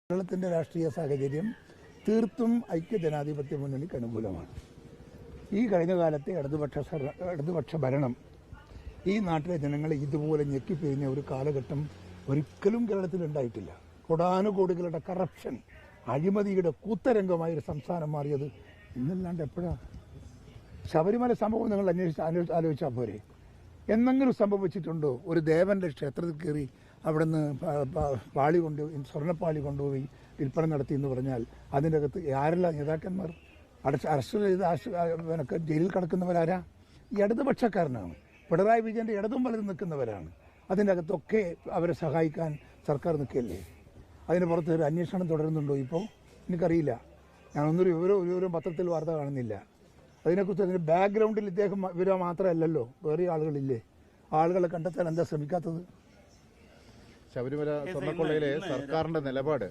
കേരളത്തിൻ്റെ രാഷ്ട്രീയ സാഹചര്യം തീർത്തും ഐക്യജനാധിപത്യ മുന്നണിക്ക് അനുകൂലമാണ്. ഈ കഴിഞ്ഞ കാലത്തെ ഇടതുപക്ഷ ഭരണം ഈ നാട്ടിലെ ജനങ്ങളെ ഇതുപോലെ ഞെക്കിപ്പിരിഞ്ഞ ഒരു കാലഘട്ടം ഒരിക്കലും കേരളത്തിലുണ്ടായിട്ടില്ല. കോടാനുകോടികളുടെ കറപ്ഷൻ, അഴിമതിയുടെ കൂത്തരംഗമായൊരു സംസ്ഥാനം മാറിയത് ഇന്നല്ലാണ്ട് എപ്പോഴാണ്? ശബരിമല സംഭവം നിങ്ങൾ ആലോചിച്ചാൽ പോരെ. എന്തെങ്കിലും സംഭവിച്ചിട്ടുണ്ടോ? ഒരു ദേവന്റെ ക്ഷേത്രത്തിൽ കയറി അവിടുന്ന് പാളി സ്വർണ്ണപ്പാളി കൊണ്ടുപോയി വിൽപ്പന നടത്തി എന്ന് പറഞ്ഞാൽ അതിൻ്റെ അകത്ത് ആരെല്ലാം നേതാക്കന്മാർ അറസ്റ്റ് ചെയ്ത് ജയിലിൽ കിടക്കുന്നവരാരാ? ഈ ഇടതുപക്ഷക്കാരനാണ്. പിണറായി വിജയൻ്റെ ഇടതും വലതും നിൽക്കുന്നവരാണ്. അതിൻ്റെ അകത്തൊക്കെ അവരെ സഹായിക്കാൻ സർക്കാർ നിൽക്കുകയല്ലേ. അതിന് പുറത്ത് ഒരു അന്വേഷണം തുടരുന്നുണ്ടോ ഇപ്പോൾ? എനിക്കറിയില്ല. ഞാനൊന്നൊരു വിവരം പത്രത്തിൽ വാർത്ത കാണുന്നില്ല. അതിനെക്കുറിച്ച് അതിൻ്റെ ബാക്ക്ഗ്രൗണ്ടിൽ ഇവരെ മാത്രമല്ലല്ലോ, വേറെ ആളുകളില്ലേ? ആളുകളെ കണ്ടെത്താൻ എന്താ ശ്രമിക്കാത്തത്? ശബരിമല സ്വർണ്ണക്കൊള്ളയിലെ സർക്കാരിന്റെ നിലപാട്